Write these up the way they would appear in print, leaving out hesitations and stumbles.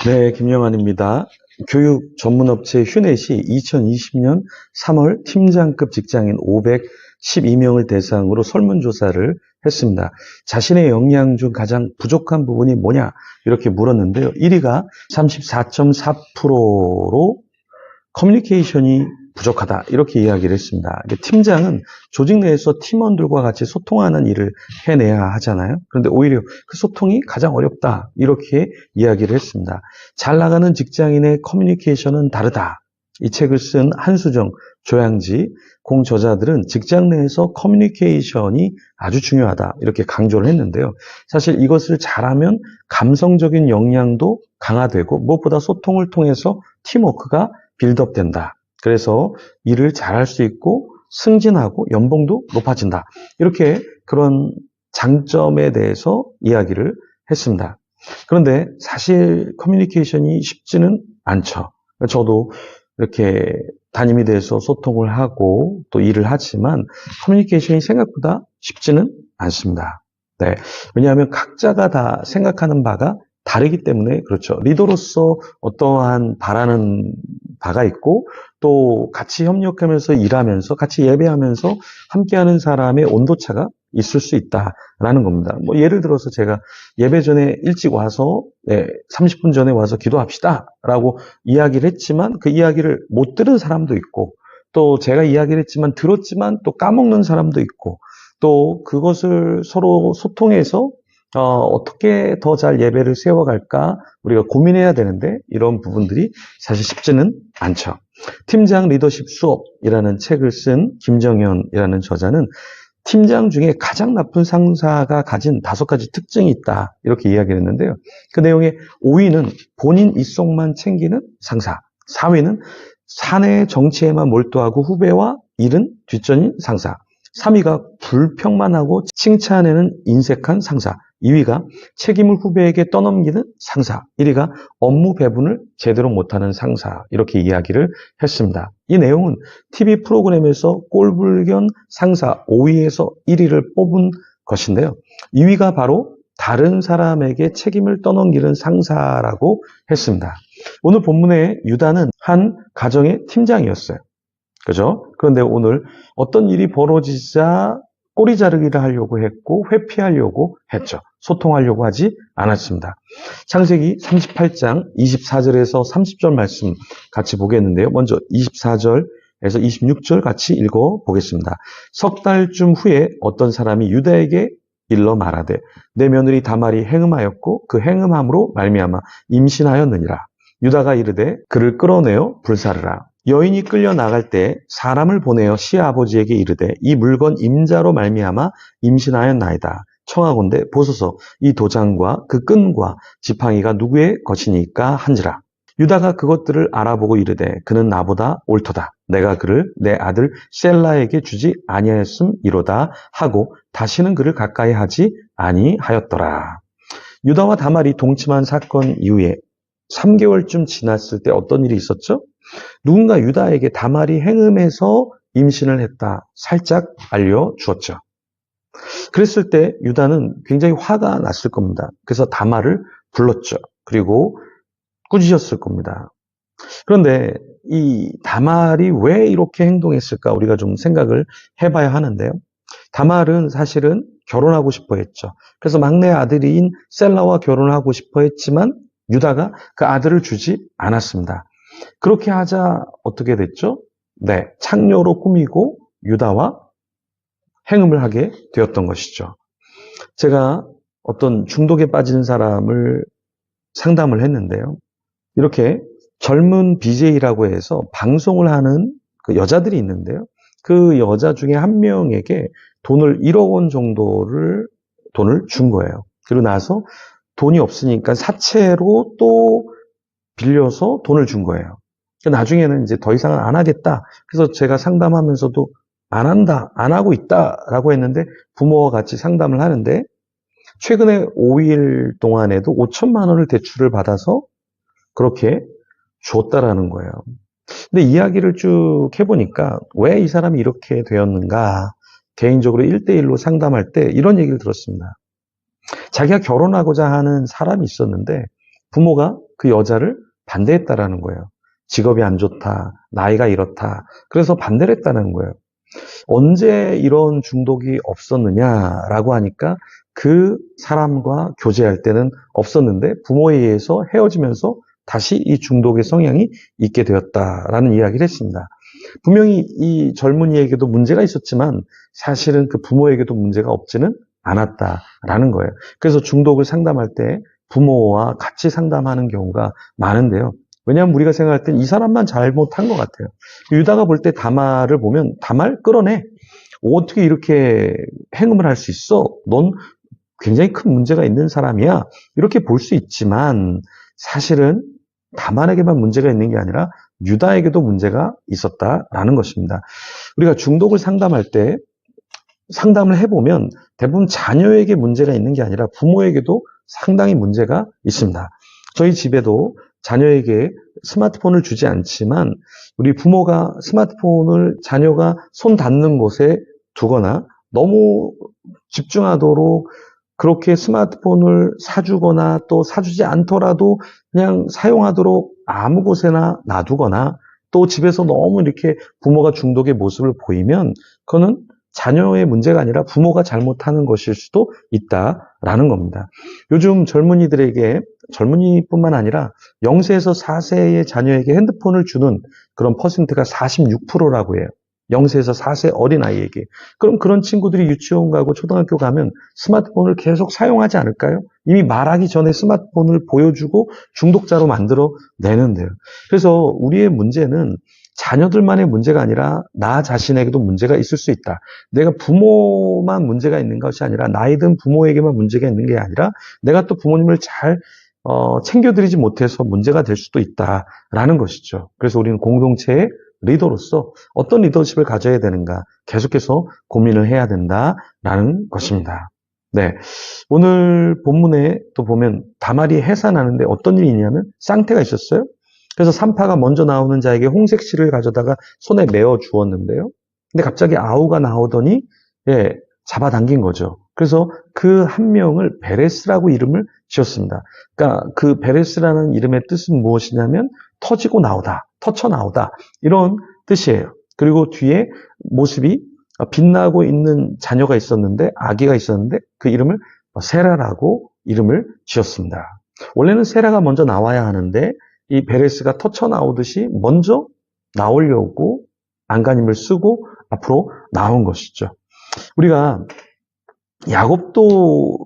네, 김영환입니다. 교육 전문업체 휴넷이 2020년 3월 팀장급 직장인 512명을 대상으로 설문조사를 했습니다. 자신의 역량 중 가장 부족한 부분이 뭐냐? 이렇게 물었는데요. 1위가 34.4%로 커뮤니케이션이 부족하다. 이렇게 이야기를 했습니다. 팀장은 조직 내에서 팀원들과 같이 소통하는 일을 해내야 하잖아요. 그런데 오히려 그 소통이 가장 어렵다. 이렇게 이야기를 했습니다. 잘 나가는 직장인의 커뮤니케이션은 다르다. 이 책을 쓴 한수정, 조양지 공저자들은 직장 내에서 커뮤니케이션이 아주 중요하다. 이렇게 강조를 했는데요. 사실 이것을 잘하면 감성적인 역량도 강화되고 무엇보다 소통을 통해서 팀워크가 빌드업 된다. 그래서 일을 잘할 수 있고 승진하고 연봉도 높아진다. 이렇게 그런 장점에 대해서 이야기를 했습니다. 그런데 사실 커뮤니케이션이 쉽지는 않죠. 저도 이렇게 담임이 돼서 소통을 하고 또 일을 하지만 커뮤니케이션이 생각보다 쉽지는 않습니다. 네. 왜냐하면 각자가 다 생각하는 바가 다르기 때문에 그렇죠. 리더로서 어떠한 바라는 바가 있고 또 같이 협력하면서 일하면서 같이 예배하면서 함께하는 사람의 온도차가 있을 수 있다라는 겁니다. 뭐 예를 들어서 제가 예배 전에 일찍 와서 30분 전에 와서 기도합시다라고 이야기를 했지만 그 이야기를 못 들은 사람도 있고 또 제가 이야기를 했지만 들었지만 또 까먹는 사람도 있고 또 그것을 서로 소통해서 어떻게 더 잘 예배를 세워갈까 우리가 고민해야 되는데 이런 부분들이 사실 쉽지는 않죠. 팀장 리더십 수업이라는 책을 쓴 김정현이라는 저자는 팀장 중에 가장 나쁜 상사가 가진 5가지 특징이 있다 이렇게 이야기를 했는데요. 그 내용의 5위는 본인 입속만 챙기는 상사, 4위는 사내 정치에만 몰두하고 후배와 일은 뒷전인 상사, 3위가 불평만 하고 칭찬에는 인색한 상사, 2위가 책임을 후배에게 떠넘기는 상사, 1위가 업무 배분을 제대로 못하는 상사 이렇게 이야기를 했습니다. 이 내용은 TV 프로그램에서 꼴불견 상사 5위에서 1위를 뽑은 것인데요. 2위가 바로 다른 사람에게 책임을 떠넘기는 상사라고 했습니다. 오늘 본문의 유다는 한 가정의 팀장이었어요. 그죠? 그런데 오늘 어떤 일이 벌어지자 꼬리 자르기를 하려고 했고 회피하려고 했죠. 소통하려고 하지 않았습니다. 창세기 38장 24절에서 30절 말씀 같이 보겠는데요. 먼저 24절에서 26절 같이 읽어보겠습니다. 석 달쯤 후에 어떤 사람이 유다에게 일러 말하되 내 며느리 다말이 행음하였고 그 행음함으로 말미암아 임신하였느니라. 유다가 이르되 그를 끌어내어 불사르라. 여인이 끌려 나갈 때 사람을 보내어 시아버지에게 이르되 이 물건 임자로 말미암아 임신하였나이다. 청하건대 보소서 이 도장과 그 끈과 지팡이가 누구의 것이니까 한지라. 유다가 그것들을 알아보고 이르되 그는 나보다 옳도다. 내가 그를 내 아들 셀라에게 주지 아니하였음이로다 하고 다시는 그를 가까이 하지 아니하였더라. 유다와 다말이 동침한 사건 이후에 3개월쯤 지났을 때 어떤 일이 있었죠? 누군가 유다에게 다말이 행음해서 임신을 했다. 살짝 알려주었죠. 그랬을 때 유다는 굉장히 화가 났을 겁니다. 그래서 다말을 불렀죠. 그리고 꾸짖었을 겁니다. 그런데 이 다말이 왜 이렇게 행동했을까 우리가 좀 생각을 해봐야 하는데요. 다말은 사실은 결혼하고 싶어 했죠. 그래서 막내 아들인 셀라와 결혼을 하고 싶어 했지만 유다가 그 아들을 주지 않았습니다. 그렇게 하자 어떻게 됐죠? 네, 창녀로 꾸미고 유다와 행음을 하게 되었던 것이죠. 제가 어떤 중독에 빠진 사람을 상담을 했는데요. 이렇게 젊은 BJ라고 해서 방송을 하는 그 여자들이 있는데요. 그 여자 중에 한 명에게 돈을 1억 원 정도를 돈을 준 거예요. 그리고 나서 돈이 없으니까 사채로 또 빌려서 돈을 준 거예요. 나중에는 이제 더 이상은 안 하겠다. 그래서 제가 상담하면서도 안 한다, 안 하고 있다라고 했는데 부모와 같이 상담을 하는데 최근에 5일 동안에도 5천만 원을 대출을 받아서 그렇게 줬다라는 거예요. 근데 이야기를 쭉 해보니까 왜 이 사람이 이렇게 되었는가 개인적으로 1대1로 상담할 때 이런 얘기를 들었습니다. 자기가 결혼하고자 하는 사람이 있었는데 부모가 그 여자를 반대했다라는 거예요. 직업이 안 좋다, 나이가 이렇다. 그래서 반대를 했다는 거예요. 언제 이런 중독이 없었느냐라고 하니까 그 사람과 교제할 때는 없었는데 부모에 의해서 헤어지면서 다시 이 중독의 성향이 있게 되었다라는 이야기를 했습니다. 분명히 이 젊은이에게도 문제가 있었지만 사실은 그 부모에게도 문제가 없지는 않았다라는 거예요. 그래서 중독을 상담할 때 부모와 같이 상담하는 경우가 많은데요. 왜냐하면 우리가 생각할 땐 이 사람만 잘못한 것 같아요. 유다가 볼 때 다말을 보면 다말 끌어내. 어떻게 이렇게 행음을 할 수 있어? 넌 굉장히 큰 문제가 있는 사람이야. 이렇게 볼 수 있지만 사실은 다말에게만 문제가 있는 게 아니라 유다에게도 문제가 있었다라는 것입니다. 우리가 중독을 상담할 때 상담을 해보면 대부분 자녀에게 문제가 있는 게 아니라 부모에게도 상당히 문제가 있습니다. 저희 집에도 자녀에게 스마트폰을 주지 않지만 우리 부모가 스마트폰을 자녀가 손 닿는 곳에 두거나 너무 집중하도록 그렇게 스마트폰을 사주거나 또 사주지 않더라도 그냥 사용하도록 아무 곳에나 놔두거나 또 집에서 너무 이렇게 부모가 중독의 모습을 보이면 그거는 자녀의 문제가 아니라 부모가 잘못하는 것일 수도 있다라는 겁니다. 요즘 젊은이뿐만 아니라 0세에서 4세의 자녀에게 핸드폰을 주는 그런 퍼센트가 46%라고 해요. 0세에서 4세 어린아이에게. 그럼 그런 친구들이 유치원 가고 초등학교 가면 스마트폰을 계속 사용하지 않을까요? 이미 말하기 전에 스마트폰을 보여주고 중독자로 만들어 내는데요. 그래서 우리의 문제는 자녀들만의 문제가 아니라 나 자신에게도 문제가 있을 수 있다. 내가 부모만 문제가 있는 것이 아니라 나이 든 부모에게만 문제가 있는 게 아니라 내가 또 부모님을 잘 챙겨드리지 못해서 문제가 될 수도 있다라는 것이죠. 그래서 우리는 공동체의 리더로서 어떤 리더십을 가져야 되는가 계속해서 고민을 해야 된다라는 것입니다. 네, 오늘 본문에 또 보면 다말이 해산하는데 어떤 일이 있냐면 쌍태가 있었어요. 그래서 산파가 먼저 나오는 자에게 홍색 실을 가져다가 손에 메어 주었는데요. 근데 갑자기 아우가 나오더니 잡아당긴 거죠. 그래서 그 한 명을 베레스라고 이름을 지었습니다. 그러니까 그 베레스라는 이름의 뜻은 무엇이냐면 터지고 나오다, 터쳐 나오다 이런 뜻이에요. 그리고 뒤에 모습이 빛나고 있는 자녀가 있었는데 아기가 있었는데 그 이름을 세라라고 이름을 지었습니다. 원래는 세라가 먼저 나와야 하는데 이 베레스가 터쳐 나오듯이 먼저 나오려고 안간힘을 쓰고 앞으로 나온 것이죠. 우리가 야곱도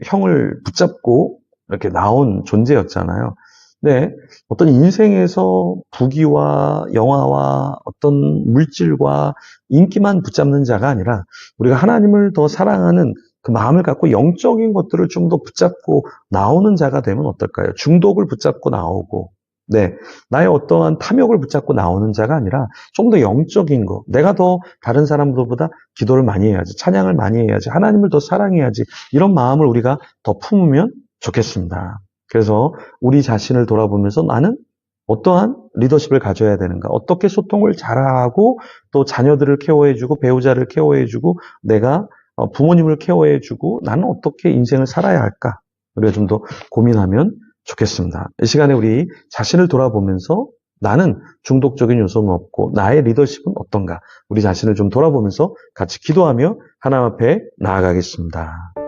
형을 붙잡고 이렇게 나온 존재였잖아요. 네, 어떤 인생에서 부귀와 영화와 어떤 물질과 인기만 붙잡는 자가 아니라 우리가 하나님을 더 사랑하는 그 마음을 갖고 영적인 것들을 좀 더 붙잡고 나오는 자가 되면 어떨까요? 중독을 붙잡고 나오고 네, 나의 어떠한 탐욕을 붙잡고 나오는 자가 아니라 좀 더 영적인 거, 내가 더 다른 사람들보다 기도를 많이 해야지, 찬양을 많이 해야지, 하나님을 더 사랑해야지 이런 마음을 우리가 더 품으면 좋겠습니다. 그래서 우리 자신을 돌아보면서 나는 어떠한 리더십을 가져야 되는가, 어떻게 소통을 잘하고 또 자녀들을 케어해주고 배우자를 케어해주고 내가 부모님을 케어해주고 나는 어떻게 인생을 살아야 할까 우리가 좀 더 고민하면 좋겠습니다. 이 시간에 우리 자신을 돌아보면서 나는 중독적인 요소는 없고 나의 리더십은 어떤가 우리 자신을 좀 돌아보면서 같이 기도하며 하나님 앞에 나아가겠습니다.